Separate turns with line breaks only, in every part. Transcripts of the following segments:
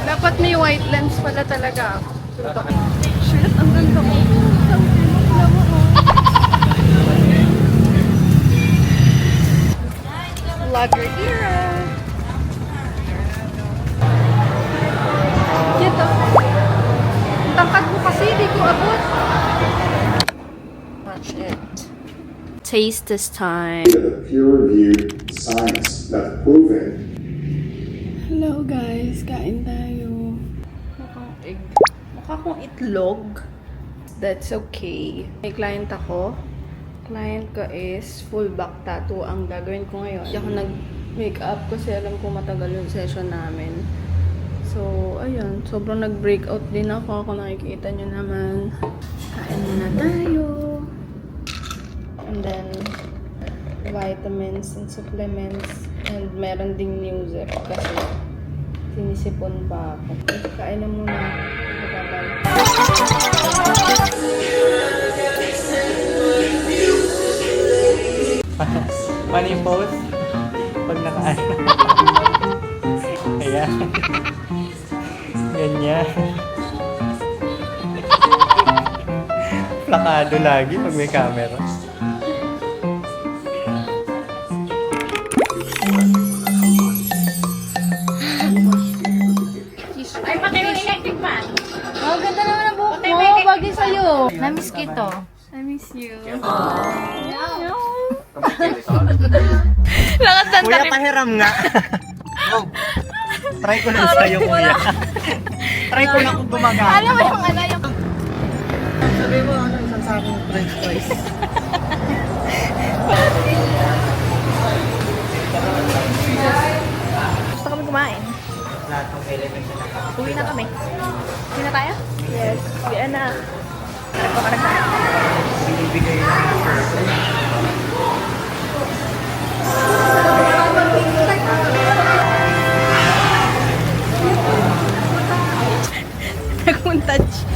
Dapat may white lens pala talaga. Shit, ang ganda mo. Vlogger era. Ito. Tangkad mo kasi, di ko abot. Watch it. Taste this time.
The peer-reviewed science that's proven.
Hello guys, kain tayo. Mukhang egg. Mukha kong itlog. That's okay. May client ako. Client ko is full back tattoo ang gagawin ko ngayon. Hindi ako nag-makeup kasi alam ko matagal yung session namin. So, ayun. Sobrang nag-breakout din ako. Kung nakikita nyo naman. Kain muna tayo. And then, vitamins and supplements. And meron ding music kasi sinisipon pa ako. Kain na muna. Bye-bye.
Paano yung pose? Pag naka-ano. Ayan. Ganyan. Plakado lagi pag may camera.
Ay, pati yung electric fan.
Oh, ganda naman ang buhok mo. Bagay sa'yo. Namiss kita.
I miss you.
Kuya, pahiram nga. Oh. Try ko lang sa'yo, kuya. Try ko lang kung gumagana.
Alam mo yung ano yung...
Sabi mo, ano, isang sakong french fries.
Gusto kami kumain.
Lahat ng element na naka.
Uwi na kami. Uwi na tayo? Yes. Uwi na. Nagpakarag na.
Binibigay lang yung purpose.
Nag-touch.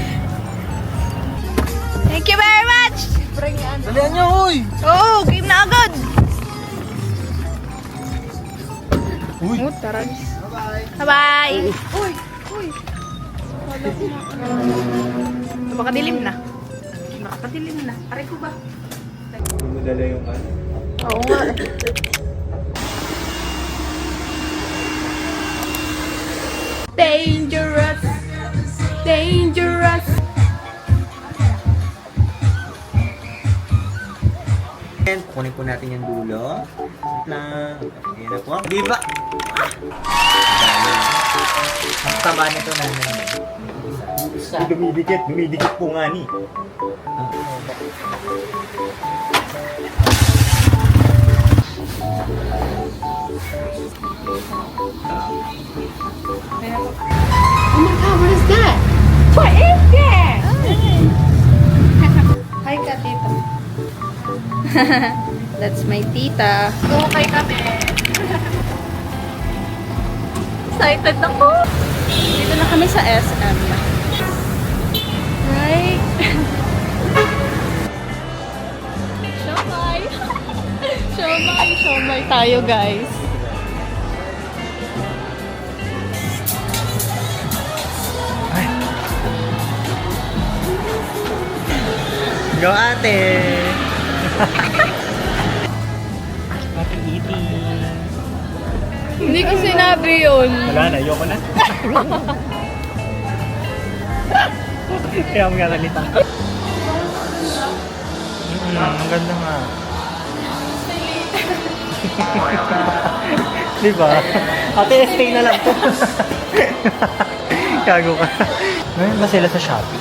Thank you very much!
Dalihan niyo, uy!
Oh, game na agad!
Uy!
Tara.
Bye-bye!
Uy! Uy!
Makadilim na. Makapadilim na. Aray ko ba?
Hindi mo dala yung ano.
Oo nga.
Dangerous! Dangerous!
And kukunin po natin yung dulo. Wait lang. Ayan na po. Di ba? Ang taba nito na dumidikit. Dumidikit po nga ni.
Oh my god, what is that?
What is that?
Hi ka, tita.
That's my tita.
Okay kami.
Excited ako. Dito na kami sa SM. Right? Siomay! Siomay tayo, guys.
Go ate! Ate eating.
Hindi ko sinabi yun.
Wala na, ayoko na. Kaya ang gagalita. Ang ganda nga. Diba? Ate, stay na lang po. Kago ka. Ngayon ba sila sa Shopee?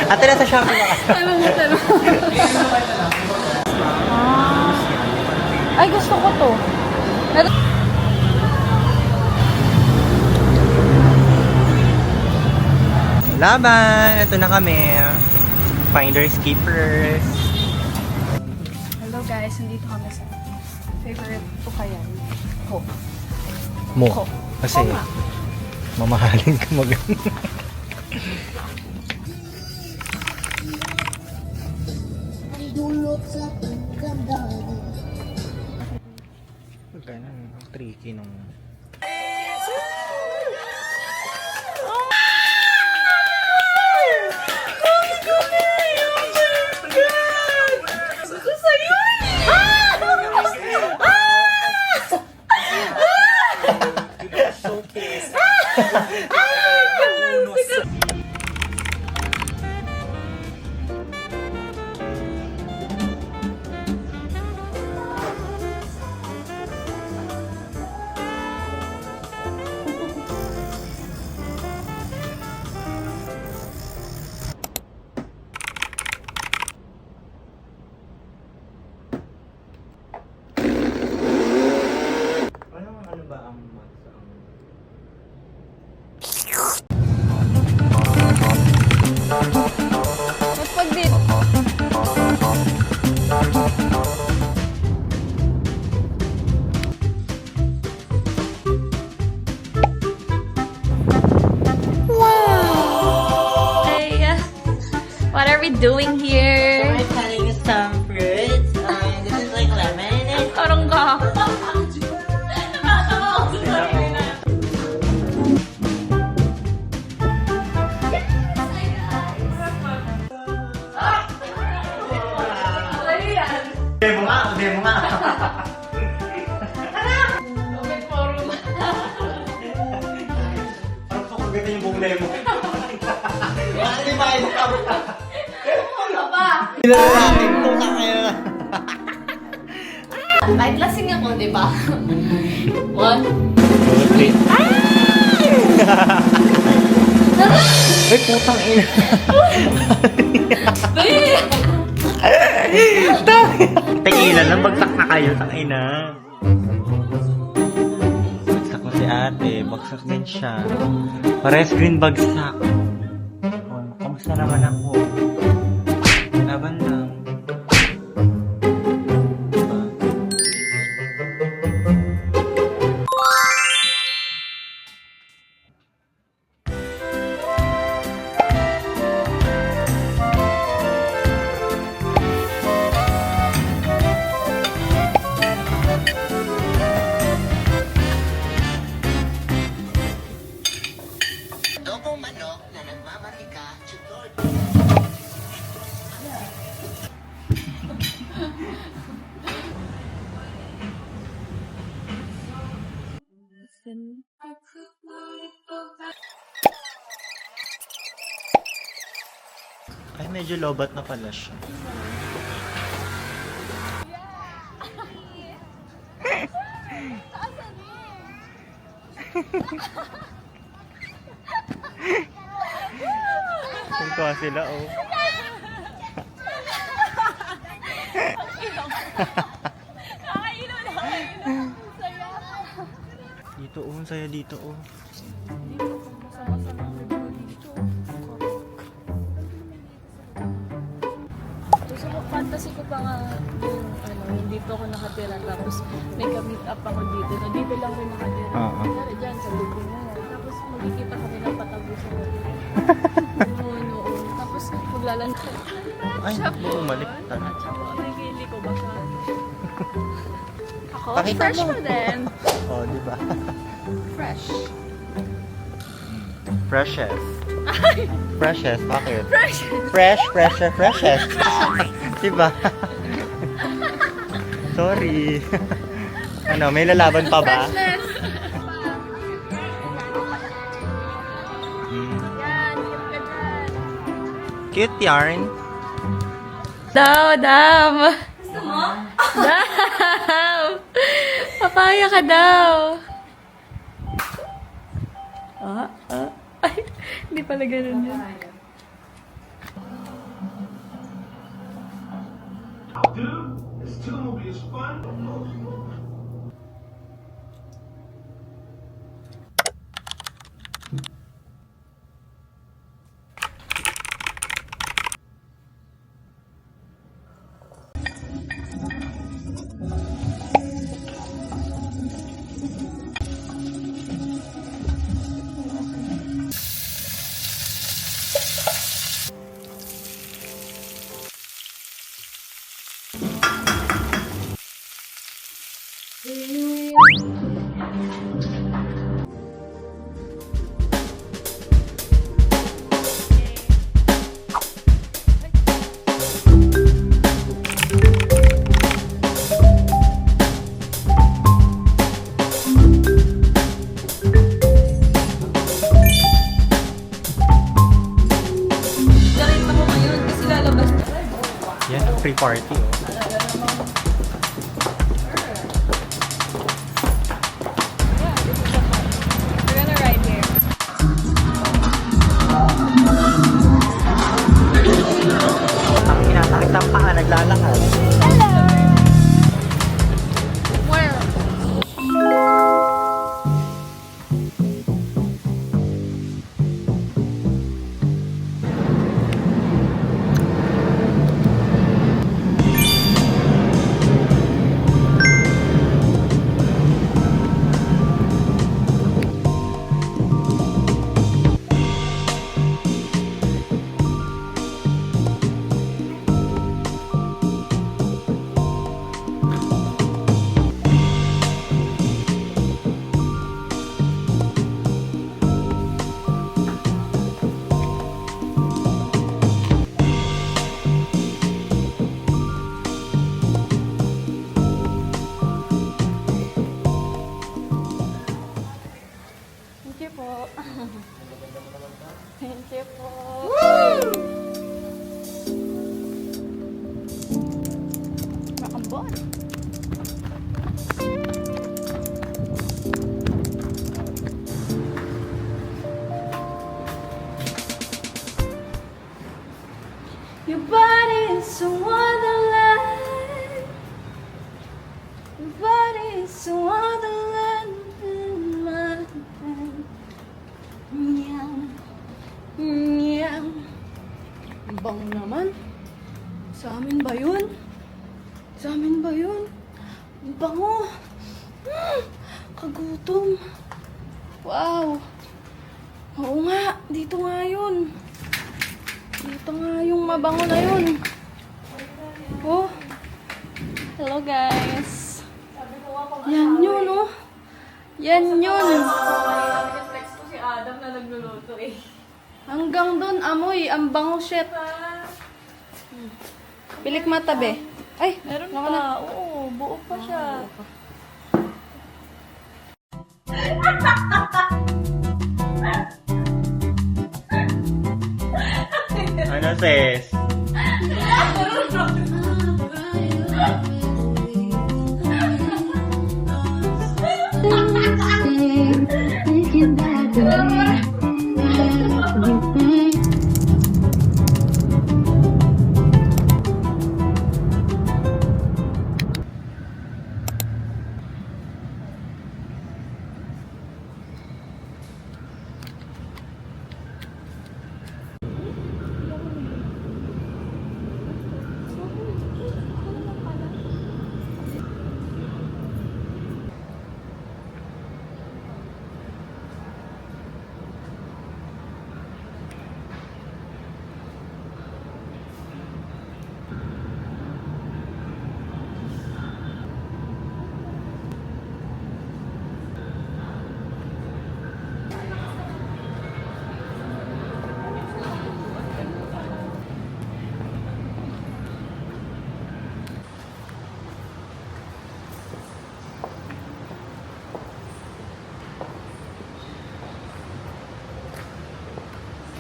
Ate, nasa Shopee na ka.
Ay, gusto ko to.
Laban! Ito na kami. Finders Keepers.
Hello guys, nandito kami sa favorite tukayan. Ko.
Mo.
Ko.
Kasi
Ko nga.
mamahalin ka mag... Magkano? Tricky nung... Ano ba ang matsa?
Ba't pag dito? Hey, what are we doing here?
We're cutting some fruits. This is like lemon.
Parang ka.
Demo nga, demo nga. Parang pagkaganda yung buong demo. Bakit di ba kayo nakabata? Ano ba? Pinalalaking tuta kayo na.
Kahit lasing ako, di ba? One.
Ay, putang ina. Tequila lang, bagsak na kayo, tangina. Bagsak ko si ate, bagsak din siya. Pares green bagsak. Oh, kamusta naman ako? Laban lang. Diba?
Adobong manok na nagmamatika, chutor.
Ay, medyo lobat na pala siya. Tungkwa sila, oh. Dito, oh. Ang saya dito, oh.
Gusto ko, fantasy ko pa nga yung yung dito ako nakatira. Tapos may ka-meet up ako dito. No, dito lang rin nakatira.
Oo.
Pero dyan, sa lubo na yan. Tapos magkikita kami ng patago sa noon. Tapos maglalantad.
Ay, bumalik.
At saka, hindi ko baka. Ako,
Pakita
fresh
mo.
pa din.
Oh, di ba?
Fresh.
Freshest. Freshest, bakit?
Fresh!
Fresh, fresher, freshest. Diba? Sorry. Ano, may lalaban pa ba?
Freshness!
Hmm.
Yan, cute ka dyan.
Cute yarn.
Dam! Gusto mo? Dam! Papaya ka daw! Ay, hindi pala ganun yun.
free party, oh.
Yeah, this is the fun. We're gonna ride here.
Ang inasakit ang paa, naglalakad.
Where? Thank you po. Thank you po. Makambot. Your body is a wonderland. Your body is a wonderland in my hand. Meow. Meow. Ang bango naman. Sa amin ba yun? Sa amin ba yun? Ang bango. Kagutom. Wow. Oo nga. Dito nga yun. Dito nga yung mabango na yun. Oh. Hello guys. Yan yun, oh. Yan yun. Text ko si Adam na nagluluto eh.
Hanggang doon, amoy. Ang bango, shit. Pilik mata, be. Ay,
Meron
naka na.
pa. Oo, buo pa siya.
Ano, sis?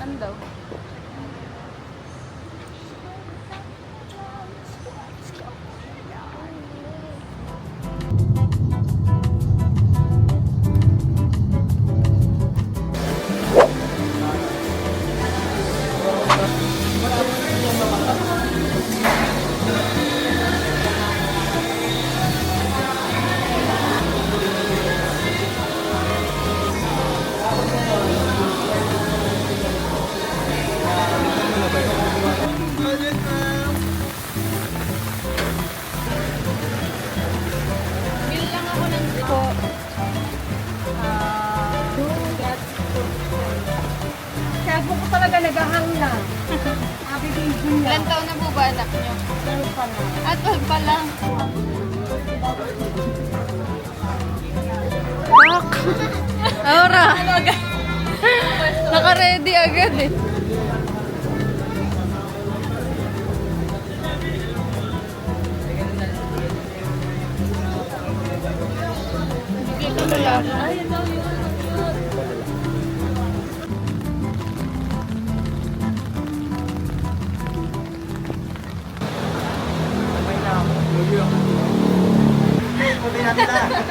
Ano daw? Bill lang ako ng po.
Kaya po ko talaga nagahang na.
Ilan taon na po ba anak niyo?
12 pa na.
At 12 pa lang.
Aura. Naka-ready agad eh.
Dito mo lang. Ay, ito yun.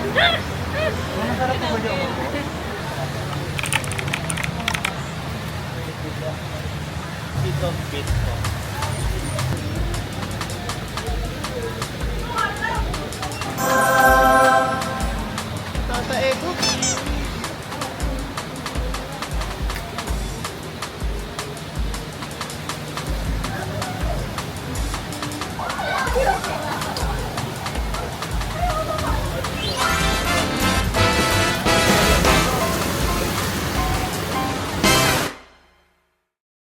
Masarap po ba dyan? Bit of bit po.
Tata Ego.